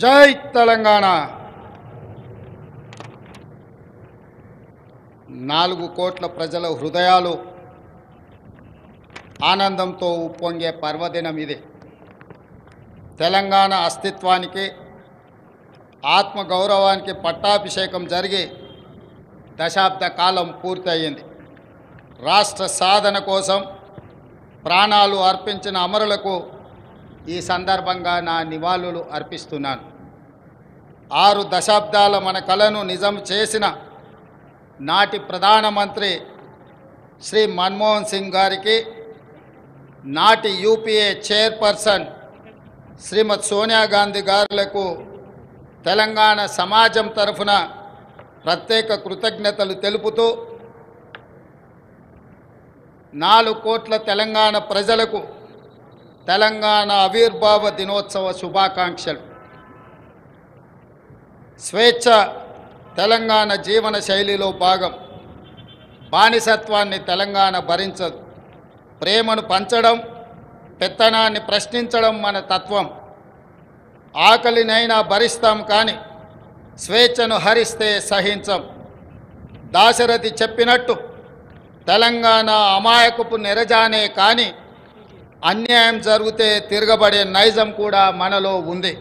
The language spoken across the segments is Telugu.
జై తెలంగాణ. 4 కోట్ల ప్రజల హృదయాలు ఆనందంతో ఉప్పొంగే పర్వదినం ఇది. తెలంగాణ అస్తిత్వానికి, ఆత్మగౌరవానికి పట్టాభిషేకం జరిగి దశాబ్ద కాలం పూర్తయింది. రాష్ట్ర సాధన కోసం ప్రాణాలు అర్పించిన అమరులకు ఈ సందర్భంగా నా నివాళులు అర్పిస్తున్నాను. 6 దశాబ్దాల మన కలను నిజం చేసిన నాటి ప్రధానమంత్రి శ్రీ మన్మోహన్ సింగ్ గారికి, నాటి యూపీఏ చైర్పర్సన్ శ్రీమతి సోనియా గాంధీ గారులకు తెలంగాణ సమాజం తరఫున ప్రత్యేక కృతజ్ఞతలు తెలుపుతూ 4 కోట్ల తెలంగాణ ప్రజలకు తెలంగాణ ఆవిర్భావ దినోత్సవ శుభాకాంక్షలు. స్వేచ్ఛ తెలంగాణ జీవన శైలిలో భాగం. బానిసత్వాన్ని తెలంగాణ భరించదు. ప్రేమను పంచడం, పెత్తనాన్ని ప్రశ్నించడం మన తత్వం. ఆకలినైనా భరిస్తాం కానీ స్వేచ్ఛను హరిస్తే సహించం. దాశరథి చెప్పినట్టు తెలంగాణ అమాయకపు నెరజానే కానీ అన్యాయం జరిగితే తిరగబడే నైజం కూడా మనలో ఉంది.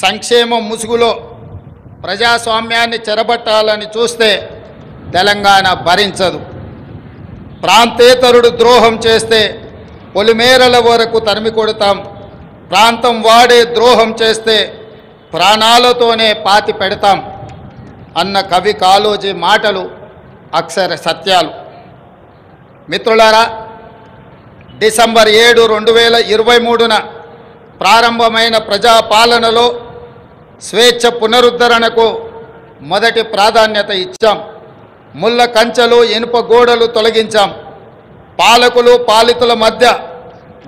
సంక్షేమం ముసుగులో ప్రజాస్వామ్యాన్ని చెరబట్టాలని చూస్తే తెలంగాణ భరించదు. ప్రాంతేతరుడు ద్రోహం చేస్తే పొలిమేరల వరకు తరిమి కొడతాం. ప్రాంతం వాడే ద్రోహం చేస్తే ప్రాణాలతోనే పాతి పెడతాం అన్న కవి కాళోజీ మాటలు అక్షర సత్యాలు. మిత్రులారా, డిసెంబర్ 7, 2023న ప్రారంభమైన ప్రజాపాలనలో స్వేచ్ఛ పునరుద్ధరణకు మొదటి ప్రాధాన్యత ఇచ్చాం. ముళ్ళ కంచెలు, ఇనుప గోడలు తొలగించాం. పాలకులు పాలితుల మధ్య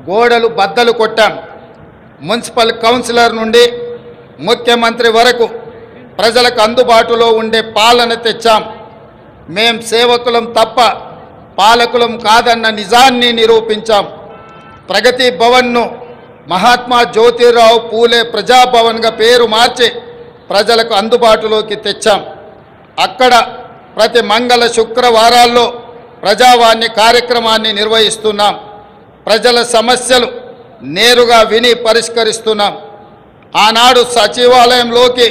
గోడలు బద్దలు కొట్టాం. మున్సిపల్ కౌన్సిలర్ నుండి ముఖ్యమంత్రి వరకు ప్రజలకు అందుబాటులో ఉండే పాలన తెచ్చాం. మేం సేవకులం తప్ప పాలకులం కాదన్న నిజాన్ని నిరూపించాం. ప్రగతి భవన్ను మహాత్మా జ్యోతిరావు పూలే ప్రజాభవన్గా పేరు మార్చి ప్రజలకు అందుబాటులోకి తెచ్చాం. అక్కడ ప్రతి మంగళ శుక్రవారాల్లో ప్రజావాణి కార్యక్రమాన్ని నిర్వహిస్తున్నాం. ప్రజల సమస్యలు నేరుగా విని పరిష్కరిస్తున్నాం. ఆనాడు సచివాలయంలోకి